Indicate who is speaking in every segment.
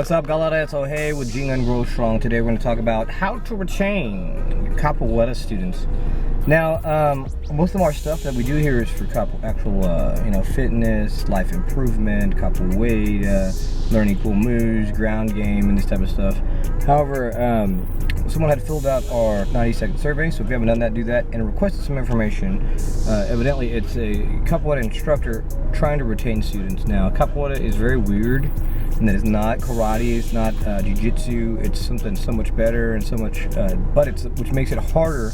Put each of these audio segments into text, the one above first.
Speaker 1: What's up, galera? It's Ohei with Jing and Grow Strong. Today we're going to talk about how to retain Capoeira students. Now, most of our stuff that we do here is for actual, fitness, life improvement, Capoeira, learning cool moves, ground game, and this type of stuff. However, someone had filled out our 90-second survey, so if you haven't done that, do that, and requested some information. Evidently, it's a Capoeira instructor trying to retain students. Now, Capoeira is very weird, and that it's not karate, it's not jiu-jitsu, it's something so much better and so much, which makes it harder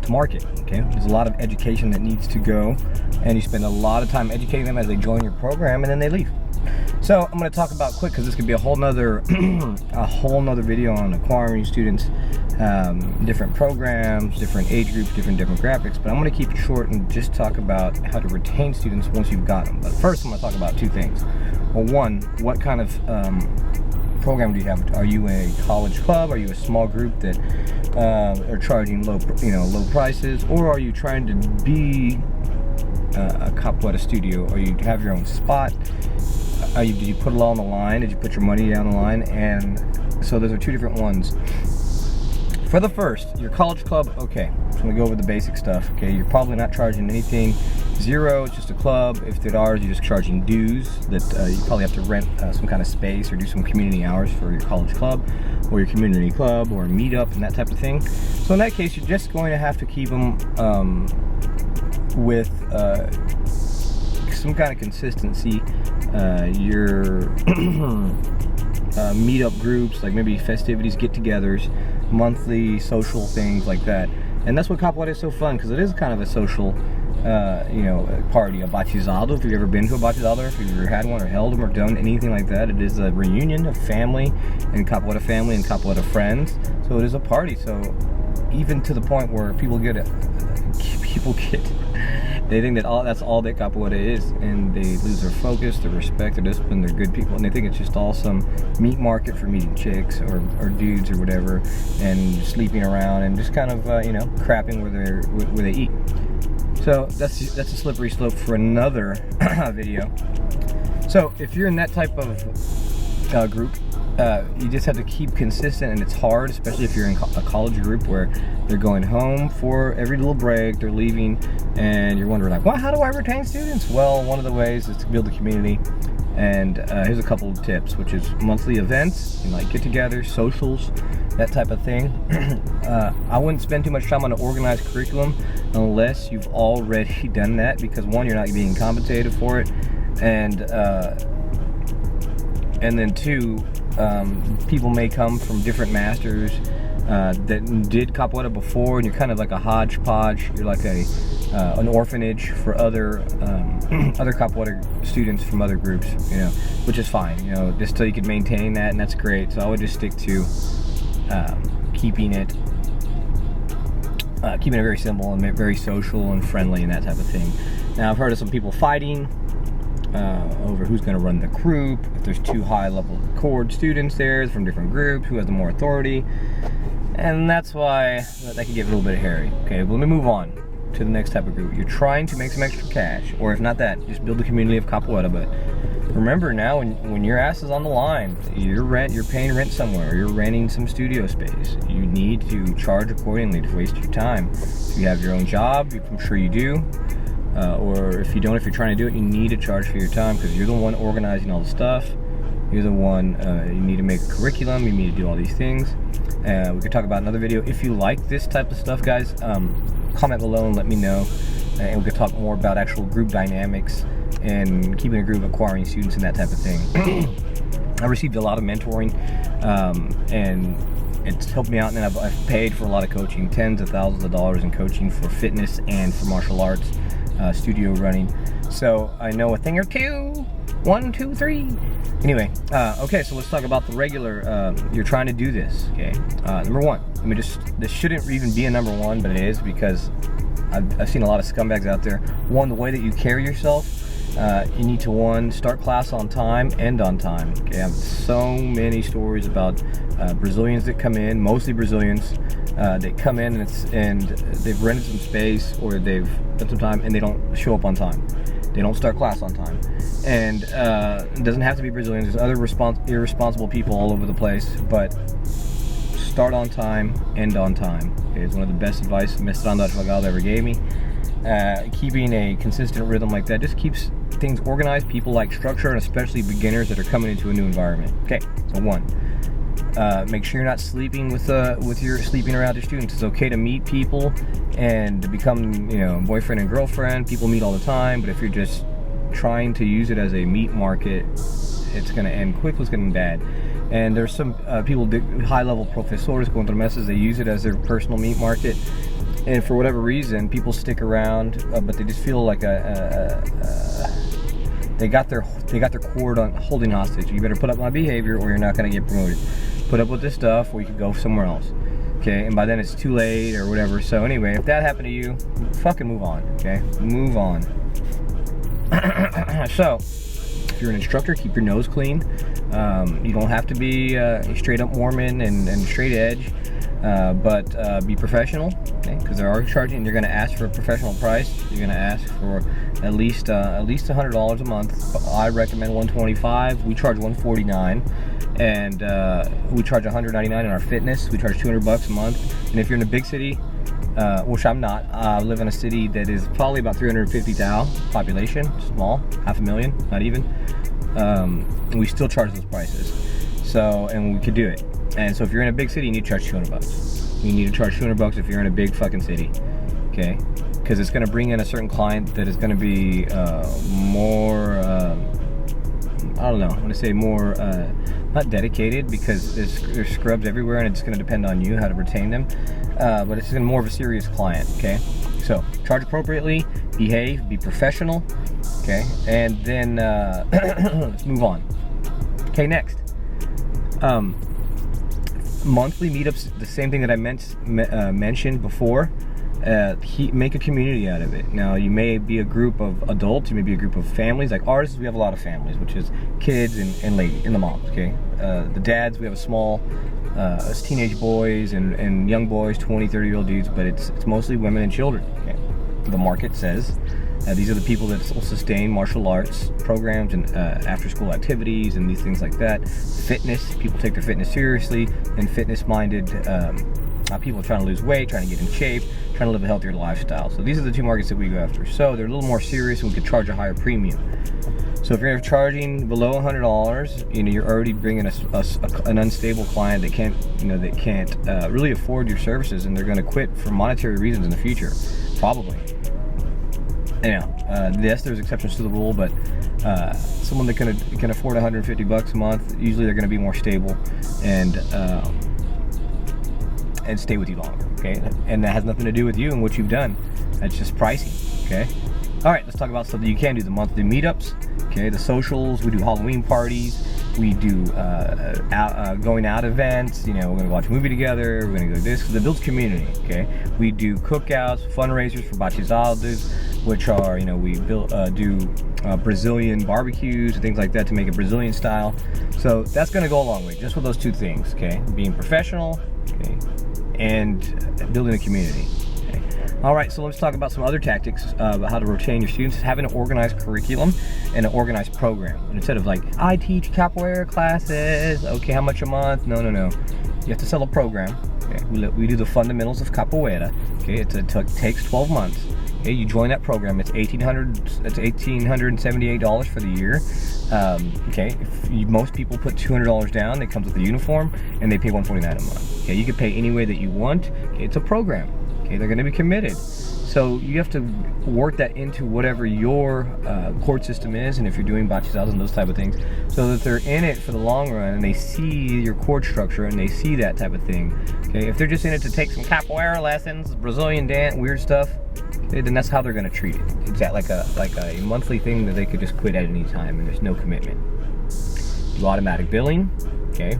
Speaker 1: to market. Okay, there's a lot of education that needs to go, and you spend a lot of time educating them as they join your program, and then they leave. So I'm going to talk about quick, because this could be a whole nother video on acquiring students, different programs, different age groups, different demographics, but I'm going to keep it short and just talk about how to retain students once you've got them. But first I'm going to talk about two things. Well, one, what kind of program do you have? Are you a college club? Are you a small group that are charging low prices, or are you trying to be a Capoeira studio, or you have your own spot? Did you put it all on the line? Did you put your money down the line? And so those are two different ones. For the first, your college club, okay, so I'm gonna go over the basic stuff. Okay, you're probably not charging anything. Zero, it's just a club. If it are, you're just charging dues that you probably have to rent some kind of space or do some community hours for your college club or your community club or a meetup and that type of thing. So in that case, you're just going to have to keep them with some kind of consistency. Your meetup groups, like maybe festivities, get-togethers, monthly social things like that. And that's what Capoeira is so fun, because it is kind of a social party, a batizado. If you've ever been to a batizado, if you've ever had one or held them or done anything like that, it is a reunion of family and Capoeira friends. So it is a party. So even to the point where people get they think that that's all that Capoeira is, and they lose their focus, their respect, their discipline, they're good people, and they think it's just all some meat market for meeting chicks or dudes or whatever, and sleeping around and just kind of crapping where they eat. So that's a slippery slope for another video. So if you're in that type of group, you just have to keep consistent, and it's hard, especially if you're in a college group where they're going home for every little break, they're leaving, and you're wondering like, well, how do I retain students? Well, one of the ways is to build a community, and here's a couple of tips, which is monthly events, like get-togethers, socials, that type of thing. I wouldn't spend too much time on an organized curriculum unless you've already done that, because one, you're not being compensated for it, and then two, people may come from different masters that did Capoeira before, and you're kind of like a hodgepodge. You're like an orphanage for other Capoeira students from other groups, which is fine, just so you can maintain that, and that's great. So I would just stick to keeping it very simple and very social and friendly and that type of thing. Now, I've heard of some people fighting over who's going to run the group. If there's two high-level cord students there from different groups, who has the more authority, and that's why that can get a little bit hairy. Okay, well, let me move on to the next type of group. You're trying to make some extra cash, or if not that, just build a community of Capoeira. But remember, now when your ass is on the line, you're paying rent somewhere, or you're renting some studio space, you need to charge accordingly to waste your time. If you have your own job, I'm sure you do. Or if you don't, if you're trying to do it, you need to charge for your time, because you're the one organizing all the stuff. You're the one, you need to make a curriculum, you need to do all these things. We could talk about another video. If you like this type of stuff, guys, comment below and let me know. And we could talk more about actual group dynamics and keeping a group, acquiring students, and that type of thing. I received a lot of mentoring, and it's helped me out, and I've paid for a lot of coaching, tens of thousands of dollars in coaching for fitness and for martial arts. Studio running, so I know a thing or two. 1, 2, 3. Anyway, okay, so let's talk about the regular. You're trying to do this, okay? Number one, this shouldn't even be a number one, but it is, because I've seen a lot of scumbags out there. One, the way that you carry yourself, you need to start class on time, end on time. Okay, I have so many stories about Brazilians that come in, mostly Brazilians, that come in and they've rented some space, or they've spent some time and they don't show up on time. They don't start class on time. And it doesn't have to be Brazilians. There's other irresponsible people all over the place, but start on time, end on time. Okay, it's one of the best advice Mestrando Advogado ever gave me. Keeping a consistent rhythm like that just keeps things organized. People like structure, and especially beginners that are coming into a new environment. Okay, so 1. Make sure you're not sleeping sleeping around your students. It's okay to meet people and to become, boyfriend and girlfriend. People meet all the time, but if you're just trying to use it as a meat market, it's going to end quickly. It's going to end bad. And there's some people, high-level professores, contramesas, they use it as their personal meat market. And for whatever reason, people stick around, but they just feel like they got their cord on holding hostage. You better put up my behavior, or you're not going to get promoted. Put up with this stuff, or you could go somewhere else. Okay, and by then it's too late or whatever. So anyway, if that happened to you, fucking move on. Okay, move on. So, if you're an instructor, keep your nose clean. You don't have to be straight up Mormon and straight edge. But be professional, okay? Because they are charging. You're going to ask for a professional price. You're going to ask for at least $100 a month. I recommend $125. We charge $149, and we charge $199 in our fitness. We charge $200 a month. And if you're in a big city, which I'm not, I live in a city that is probably about 350,000 population, small, 500,000, not even. We still charge those prices. So, and we could do it. And so if you're in a big city, you need to charge $200. You need to charge $200 if you're in a big fucking city, okay? Because it's going to bring in a certain client that is going to be more, I don't know, I'm going to say more, not dedicated, because there's scrubs everywhere, and it's going to depend on you how to retain them. But it's going to be more of a serious client, okay? So charge appropriately, behave, be professional, okay? And then let's move on. Okay, next. Monthly meetups, the same thing that I mentioned before. Make a community out of it. Now, you may be a group of adults, you may be a group of families. Like ours, we have a lot of families, which is kids and ladies, and the moms, okay? The dads, we have a small, it's teenage boys and young boys, 20, 30-year-old dudes, but it's mostly women and children, okay? The market says these are the people that will sustain martial arts programs and after-school activities and these things like that. Fitness, people take their fitness seriously, and fitness-minded people trying to lose weight, trying to get in shape, trying to live a healthier lifestyle. So these are the two markets that we go after. So they're a little more serious, and we could charge a higher premium. So if you're charging below $100, you're already bringing an unstable client that can't really afford your services, and they're going to quit for monetary reasons in the future, probably. Yes, there's exceptions to the rule, but someone that can afford $150 a month, usually they're going to be more stable and stay with you longer, okay? And that has nothing to do with you and what you've done. That's just pricing, okay? All right, let's talk about stuff that you can do. The monthly meetups, okay? The socials. We do Halloween parties. We do going out events. We're gonna watch a movie together. We're gonna go to this because it builds community. Okay. We do cookouts, fundraisers for batizados, which are we do Brazilian barbecues and things like that to make it Brazilian style. So that's gonna go a long way just with those two things. Okay. Being professional, okay, and building a community. All right, so let's talk about some other tactics about how to retain your students. Having an organized curriculum and an organized program. And instead of like, I teach capoeira classes, okay, how much a month? No. You have to sell a program. Okay? We do the fundamentals of capoeira. Okay, it takes 12 months. Okay, you join that program. It's $1,878 for the year. Okay, most people put $200 down. It comes with a uniform, and they pay $149 a month. Okay, you can pay any way that you want. Okay, it's a program. Okay, they're going to be committed. So you have to work that into whatever your court system is, and if you're doing bachizados and those type of things, so that they're in it for the long run and they see your court structure and they see that type of thing. Okay, if they're just in it to take some capoeira lessons, Brazilian dance, weird stuff, okay, then that's how they're going to treat it. It's like a monthly thing that they could just quit at any time, and there's no commitment. Do automatic billing. Okay,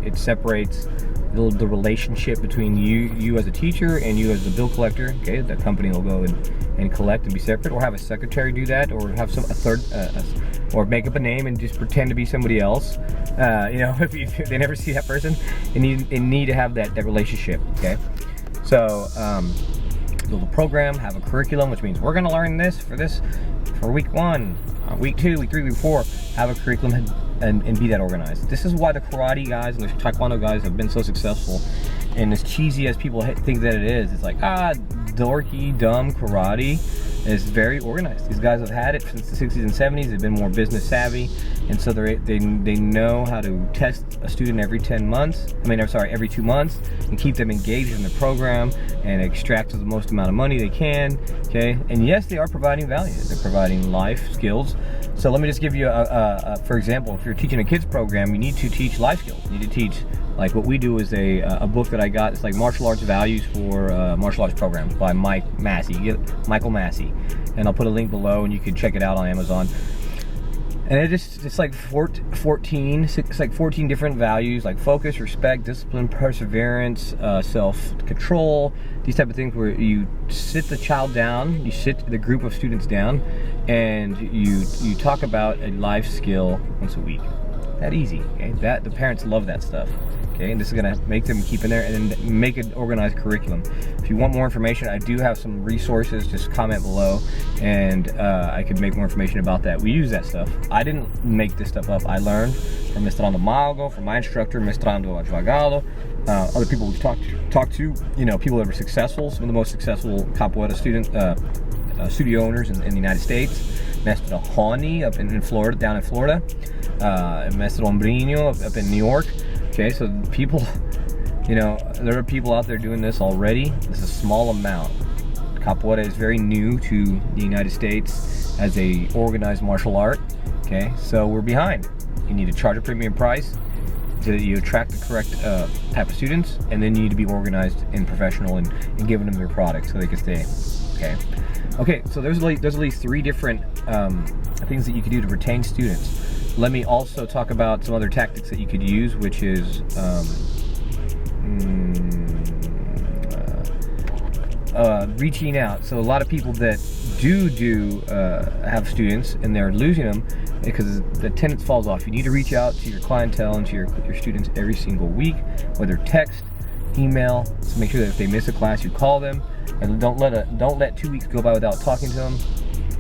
Speaker 1: it separates the relationship between you as a teacher and you as the bill collector. Okay, the company will go and collect and be separate, or have a secretary do that, or have a third, or make up a name and just pretend to be somebody else. If they never see that person, and need to have that relationship. Okay, so build a program, have a curriculum, which means we're going to learn this for week 1, week 2, week 3, week 4, have a curriculum and be that organized. This is why the karate guys and the taekwondo guys have been so successful. And as cheesy as people think that it is, it's like, dorky, dumb karate is very organized. These guys have had it since the 60s and 70s. They've been more business savvy, and so they know how to test a student every 10 months. Every 2 months, and keep them engaged in the program and extract the most amount of money they can. Okay, and yes, they are providing value. They're providing life skills. So let me just give you for example, if you're teaching a kids program, you need to teach life skills. You need to teach, like what we do is a book that I got. It's like martial arts values for martial arts programs by Michael Massey, and I'll put a link below, and you can check it out on Amazon. And it's like 14 different values, like focus, respect, discipline, perseverance, self-control, these type of things, where you sit the child down, you sit the group of students down, and you talk about a life skill once a week. That easy, okay? That the parents love that stuff. Okay, and this is gonna make them keep in there and then make an organized curriculum. If you want more information, I do have some resources. Just comment below, and I could make more information about that. We use that stuff. I didn't make this stuff up. I learned from Mestrando Malgo, from my instructor, Mestrando Advogado, other people we've talked to, people that were successful, some of the most successful Capoeira studio owners in the United States. Mestre Honi up in Florida, down in Florida, Mestre Ombrino up in New York. Okay, so people, there are people out there doing this already. This is a small amount. Capoeira is very new to the United States as a organized martial art. Okay, so we're behind. You need to charge a premium price so that you attract the correct type of students, and then you need to be organized and professional and giving them their product so they can stay. Okay, so there's at least 3 different things that you can do to retain students. Let me also talk about some other tactics that you could use, which is reaching out. So a lot of people that do have students and they're losing them because the attendance falls off. You need to reach out to your clientele and to your students every single week, whether text, email. So make sure that if they miss a class, you call them, and don't let 2 weeks go by without talking to them.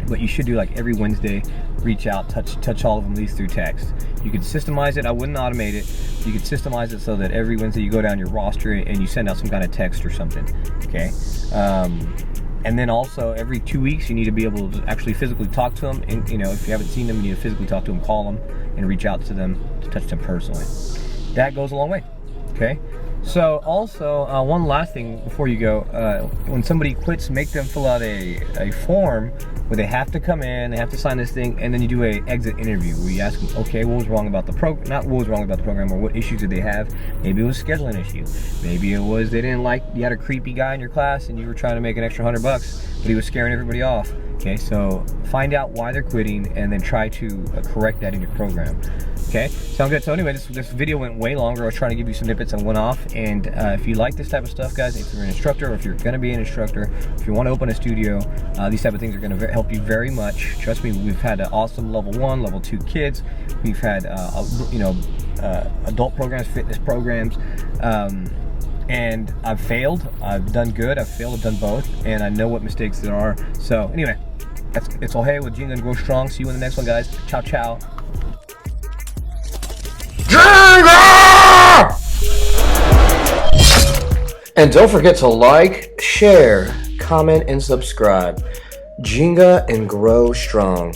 Speaker 1: But you should do, like, every Wednesday, reach out, touch all of them, at least through text. You could systemize it. I wouldn't automate it. You could systemize it so that every Wednesday you go down your roster and you send out some kind of text or something. Okay. And then also every 2 weeks you need to be able to actually physically talk to them. And if you haven't seen them, you need to physically talk to them, call them, and reach out to them to touch them personally. That goes a long way. Okay. So also, one last thing before you go, when somebody quits, make them fill out a form where they have to come in, they have to sign this thing, and then you do a exit interview where you ask them, okay, what was wrong about the program, not what was wrong about the program, or what issues did they have. Maybe it was a scheduling issue. Maybe it was they didn't like, you had a creepy guy in your class and you were trying to make an extra $100, but he was scaring everybody off. Okay, so find out why they're quitting and then try to correct that in your program. Okay, sound good? So anyway, this video went way longer. I was trying to give you some snippets and went off. And if you like this type of stuff, guys, if you're an instructor or if you're going to be an instructor, if you want to open a studio, these type of things are going to help you very much. Trust me, we've had an awesome level 1, level 2 kids. We've had, adult programs, fitness programs. And I've failed, I've done good, I've failed, I've done both, and I know what mistakes there are. So anyway, it's Jorge with Jinga and Grow Strong. See you in the next one, guys. Ciao, ciao. And don't forget to like, share, comment, and subscribe. Jinga and Grow Strong.